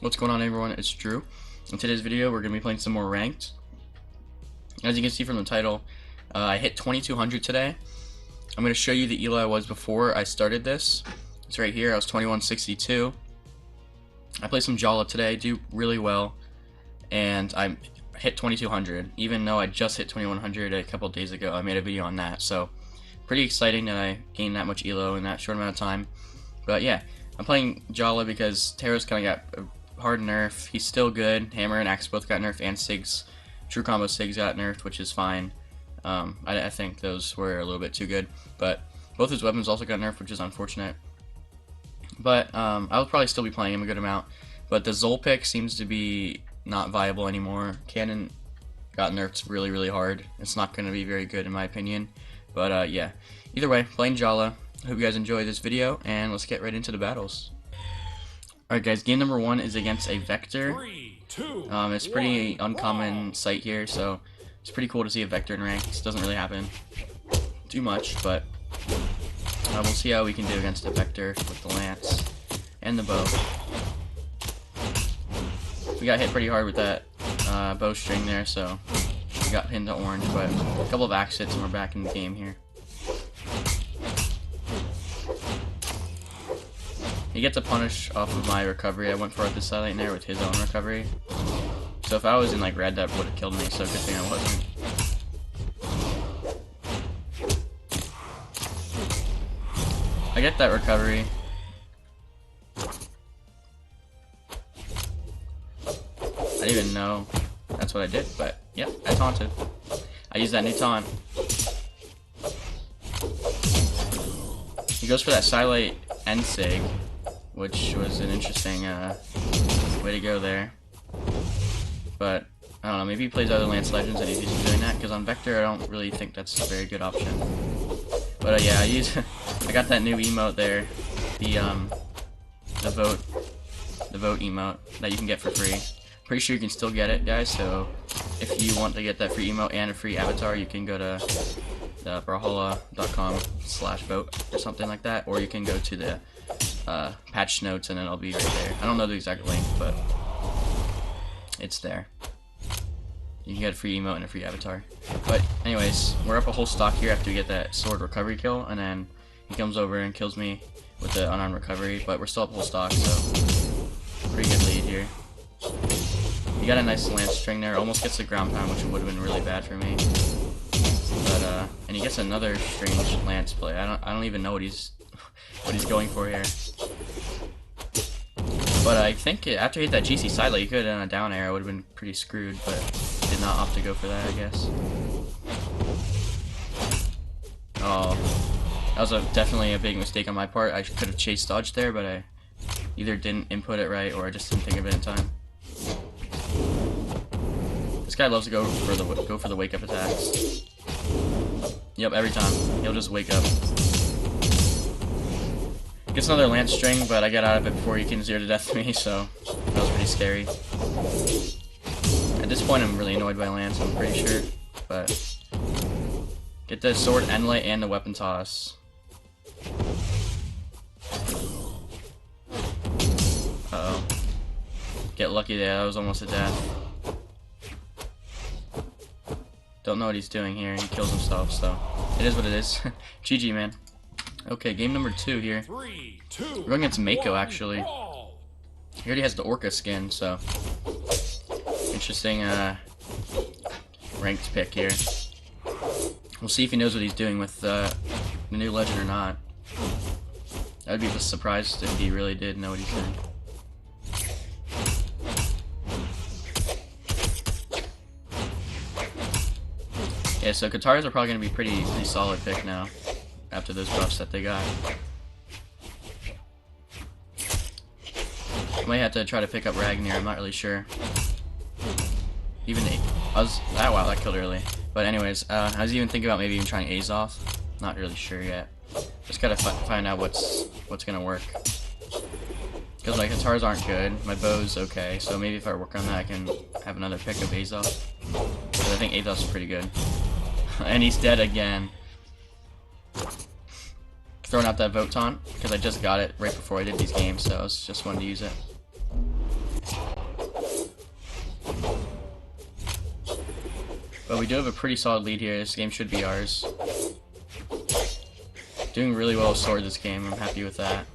What's going on, everyone? It's Drew. In today's video, we're going to be playing some more ranked. As you can see from the title, I hit 2200 today. I'm going to show you the elo I was before I started this. It's right here. I was 2162. I played some Brawlhalla today, do really well, and I hit 2200. Even though I just hit 2100 a couple days ago, I made a video on that. So pretty exciting that I gained that much elo in that short amount of time. But yeah, I'm playing Brawlhalla because Terra's kind of got a hard nerf. He's still good. Hammer and Axe both got nerfed, and Sig's True Combo Sig's got nerfed, which is fine. I think those were a little bit too good, but both his weapons also got nerfed, which is unfortunate. But I'll probably still be playing him a good amount. But the Zol pick seems to be not viable anymore. Cannon got nerfed really hard. It's not going to be very good in my opinion. But yeah, either way, playing Brawlhalla. Hope you guys enjoy this video, and let's get right into the battles. Alright guys, game number 1 is against a Vector. 3, 2, It's pretty uncommon sight here, so it's pretty cool to see a Vector in ranks. It doesn't really happen too much, but we'll see how we can do against a Vector with the Lance and the bow. We got hit pretty hard with that bowstring there, so we got pinned to orange, but a couple of axe hits and we're back in the game here. He gets a punish off of my recovery. I went for the silent there with his own recovery. So if I was in like red, that would have killed me, so good thing I wasn't. I get that recovery. I didn't even know that's what I did, but yep, I taunted. I used that new taunt. He goes for that Silent and Sig, which was an interesting way to go there. But I don't know, maybe he plays other Lance Legends and he's used to doing that, because on Vector I don't really think that's a very good option. But yeah, I got that new emote there, the vote emote that you can get for free. Pretty sure you can still get it, guys, so if you want to get that free emote and a free avatar, you can go to the brawlhalla.com/vote or something like that, or you can go to the patch notes and it'll be right there. I don't know the exact link, but it's there. You can get a free emote and a free avatar. But anyways, we're up a whole stock here after we get that sword recovery kill, and then he comes over and kills me with the unarmed recovery, but we're still up a whole stock, so pretty good lead here. He got a nice lance string there, almost gets the ground pound, which would have been really bad for me. But and he gets another strange lance play. I don't even know what he's going for here. But I think after he hit that GC side light, he could have done a down air. I would have been pretty screwed, but did not opt to go for that, I guess. Oh, that was definitely a big mistake on my part. I could have chase dodged there, but I either didn't input it right or I just didn't think of it in time. This guy loves to go for the wake up attacks. Yep, every time he'll just wake up. Gets another lance string, but I get out of it before he can 0 to death me, so that was pretty scary. At this point, I'm really annoyed by Lance, I'm pretty sure. But get the sword end light and the weapon toss. Uh-oh. Get lucky there, that was almost a death. Don't know what he's doing here, he kills himself, so it is what it is. GG, man. Okay, game number 2 here. 3, 2, We're going against Mako, actually. brawl. He already has the Orca skin, so interesting ranked pick here. We'll see if he knows what he's doing with the new legend or not. I would be surprised if he really did know what he's doing. Yeah, so Katars are probably going to be pretty solid pick now, after those buffs that they got. I might have to try to pick up Ragnar, I'm not really sure. Even wow, that killed early. But anyways, I was even thinking about maybe even trying Azov. Not really sure yet. Just gotta find out what's gonna work. Because my guitars aren't good, my bow's okay, so maybe if I work on that I can have another pick of Azov. Because I think Azov's pretty good. And he's dead again. Throwing out that vote taunt because I just got it right before I did these games, so I was just wanted to use it. But we do have a pretty solid lead here. This game should be ours. Doing really well with sword this game. I'm happy with that.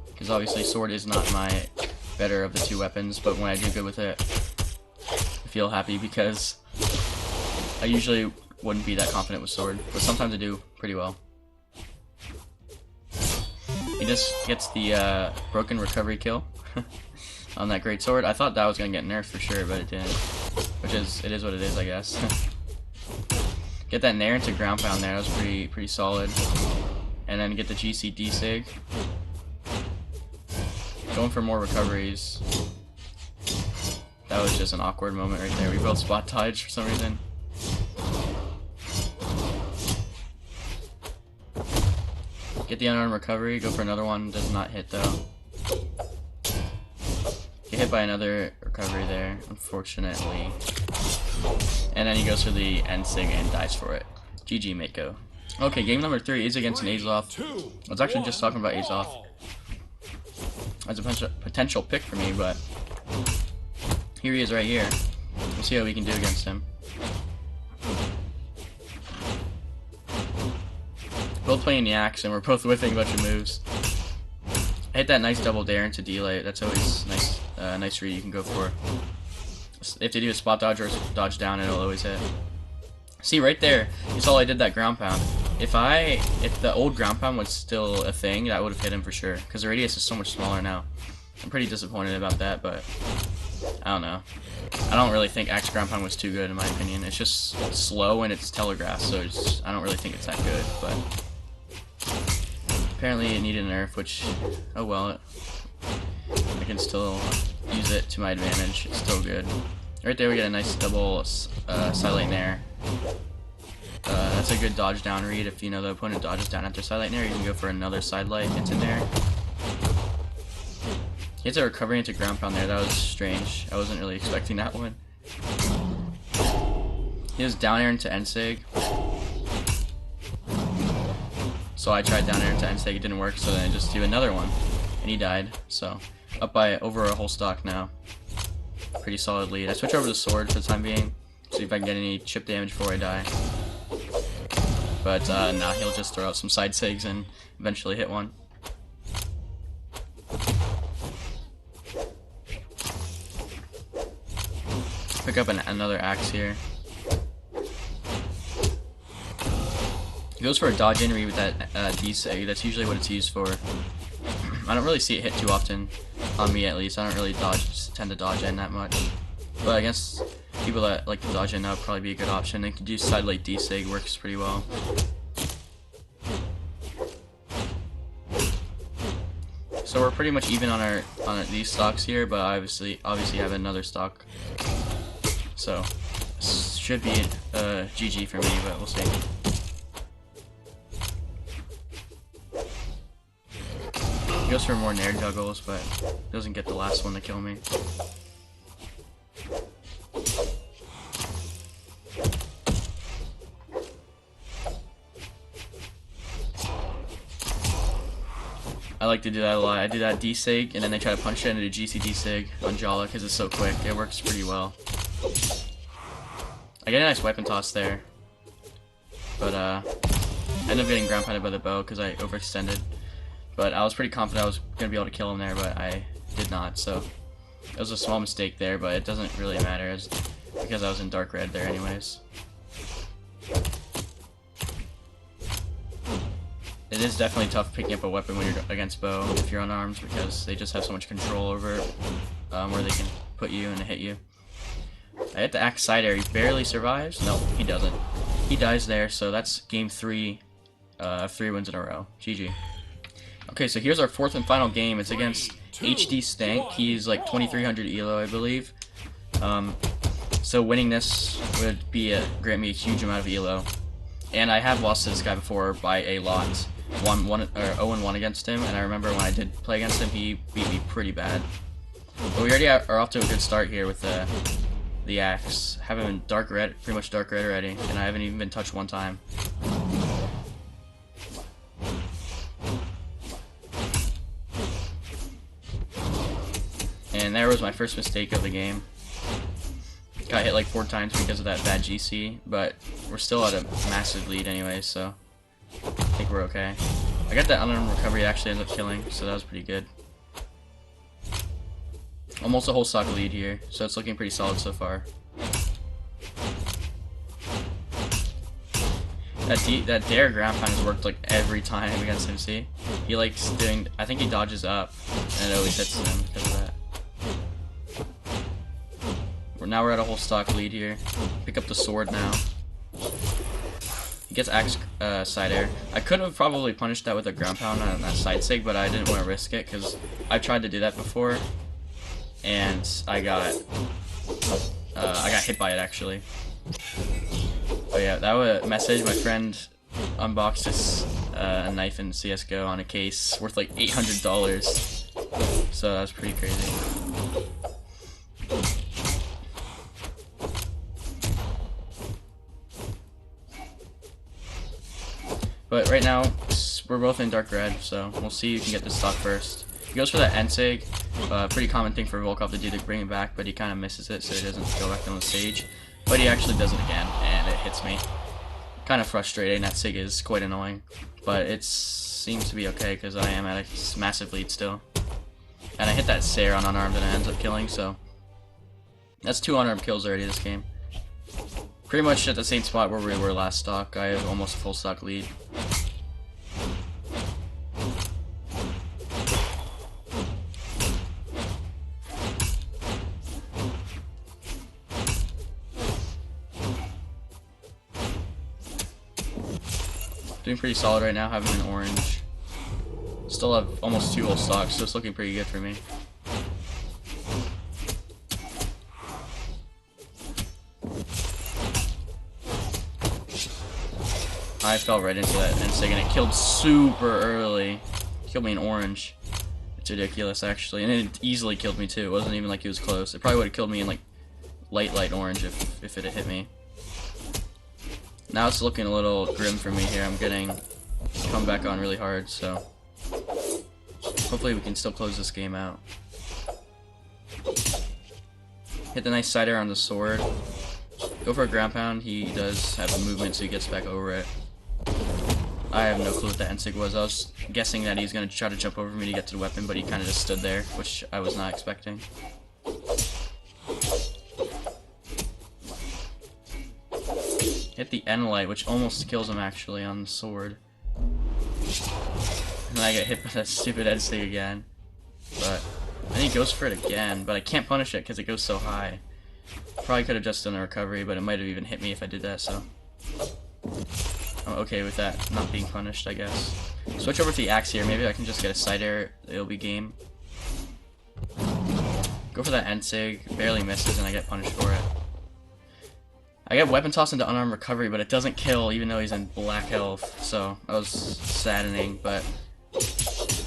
Because obviously sword is not my better of the two weapons, but when I do good with it, I feel happy because I usually wouldn't be that confident with sword, but sometimes I do pretty well. He just gets the broken recovery kill on that great sword. I thought that was gonna get nerfed for sure, but it didn't. Which is, it is what it is, I guess. Get that nair into ground pound there. That was pretty solid. And then get the GC sig. Going for more recoveries. That was just an awkward moment right there. We both spot dodged for some reason. Get the unarmed recovery. Go for another one. Does not hit though. Get hit by another recovery there, unfortunately. And then he goes for the end sig and dies for it. GG, Mako. Okay, game number 3 is against an Azoth. I was actually just talking about Azoth as a potential pick for me, but here he is right here. We'll see how we can do against him. Both playing the axe, and we're both whiffing a bunch of moves. I hit that nice double dare into delay. That's always nice. Nice read you can go for. If they do a spot dodge or dodge down, it'll always hit. See right there, you saw I did that ground pound. If the old ground pound was still a thing, that would have hit him for sure. Because the radius is so much smaller now. I'm pretty disappointed about that, but I don't know. I don't really think axe ground pound was too good in my opinion. It's just slow and it's telegraph, so I don't really think it's that good. But apparently it needed a nerf, which, oh well. I can still use it to my advantage. It's still good. Right there we get a nice double silent nair. That's a good dodge down read. If you know the opponent dodges down after side light nair, you can go for another side light into nair. He hits a recovery into ground pound there. That was strange. I wasn't really expecting that one. He has down air into end sig. So I tried down air into end sig. It didn't work. So then I just do another one, and he died. So up by over a whole stock now. Pretty solid lead. I switch over to sword for the time being. See if I can get any chip damage before I die. But nah, he'll just throw out some side sigs and eventually hit one. Pick up another axe here. He goes for a dodge in read with that D-sig. That's usually what it's used for. I don't really see it hit too often, on me at least. I don't really tend to dodge in that much. But against people that like to dodge in, that would probably be a good option. They could do side light D-sig, works pretty well. So we're pretty much even on these stocks here, but obviously have another stock. So should be GG for me, but we'll see. He goes for more nair juggles, but doesn't get the last one to kill me. I like to do that a lot. I do that D-sig, and then they try to punch it into the GC D-sig on Brawlhalla because it's so quick. It works pretty well. I get a nice weapon toss there, but I ended up getting ground pounded by the bow because I overextended. But I was pretty confident I was going to be able to kill him there, but I did not, so it was a small mistake there, but it doesn't really matter because I was in dark red there anyways. It is definitely tough picking up a weapon when you're against bow if you're unarmed because they just have so much control over it, where they can put you and hit you. I hit the axe side air. He barely survives. No, he doesn't. He dies there, so that's game 3 of 3 wins in a row. GG. Okay, so here's our 4th and final game. It's against HD Stank. He's like 2300 elo, I believe. So winning this would be grant me a huge amount of elo. And I have lost to this guy before by a lot. 0-1 against him, and I remember when I did play against him, he beat me pretty bad. But we already are off to a good start here with the axe. Have him in dark red, pretty much dark red already, and I haven't even been touched one time. And there was my first mistake of the game. Got hit like 4 times because of that bad GC, but we're still at a massive lead anyway, so I think we're okay. I got that unarmed recovery actually ended up killing, so that was pretty good. Almost a whole stock lead here, so it's looking pretty solid so far. That dare ground pound has worked like every time against him, see? He likes doing, I think he dodges up, and it always hits him because of that. Now we're at a whole stock lead here. Pick up the sword now. He gets axe side air. I could have probably punished that with a ground pound on that side sig, but I didn't want to risk it because I've tried to do that before, and I got hit by it actually. Oh yeah, that was a message. My friend unboxed a knife in CS:GO on a case worth like $800, so that was pretty crazy. But right now, we're both in dark red, so we'll see who can get this stock first. He goes for that Ensig, pretty common thing for Volkov to do to bring it back, but he kind of misses it so he doesn't go back on the stage. But he actually does it again, and it hits me. Kind of frustrating, that Sig is quite annoying. But it seems to be okay, because I am at a massive lead still. And I hit that Sair on unarmed and it ends up killing, so that's 2 unarmed kills already this game. Pretty much at the same spot where we were last stock. I have almost a full stock lead. Doing pretty solid right now, having an orange. Still have almost 2 whole stocks, so it's looking pretty good for me. I fell right into that Ensig and it killed super early. Killed me in orange. It's ridiculous actually, and it easily killed me too. It wasn't even like it was close. It probably would have killed me in like light orange if it had hit me. Now it's looking a little grim for me here. I'm getting come back on really hard, so hopefully we can still close this game out. Hit the nice side air on the sword. Go for a ground pound. He does have the movement, so he gets back over it. I have no clue what that Ensig was. I was guessing that he's going to try to jump over me to get to the weapon, but he kind of just stood there, which I was not expecting. Hit the N light, which almost kills him actually on the sword. And then I get hit by that stupid Ensig again. But then he goes for it again, but I can't punish it because it goes so high. Probably could have just done a recovery, but it might have even hit me if I did that, so I'm okay with that not being punished, I guess. Switch over to the axe here. Maybe I can just get a side air. It'll be game. Go for that Ensig. Barely misses, and I get punished for it. I get weapon toss into unarmed recovery, but it doesn't kill, even though he's in black health. So that was saddening, but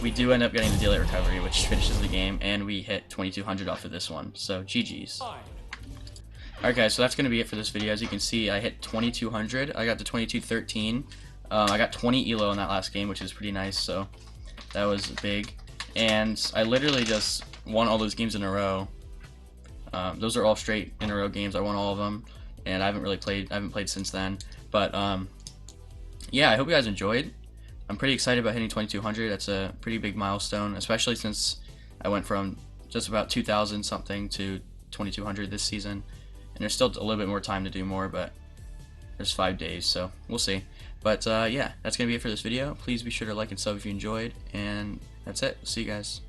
we do end up getting the delay recovery, which finishes the game, and we hit 2200 off of this one. So GG's. Alright guys, so that's going to be it for this video. As you can see, I hit 2200. I got to 2213. I got 20 elo in that last game, which is pretty nice, so that was big. And I literally just won all those games in a row. Those are all straight in a row games. I won all of them, and I haven't played since then. But yeah, I hope you guys enjoyed. I'm pretty excited about hitting 2200. That's a pretty big milestone, especially since I went from just about 2000 something to 2200 this season. And there's still a little bit more time to do more, but there's 5 days, so we'll see. But yeah, that's going to be it for this video. Please be sure to like and sub if you enjoyed, and that's it. See you guys.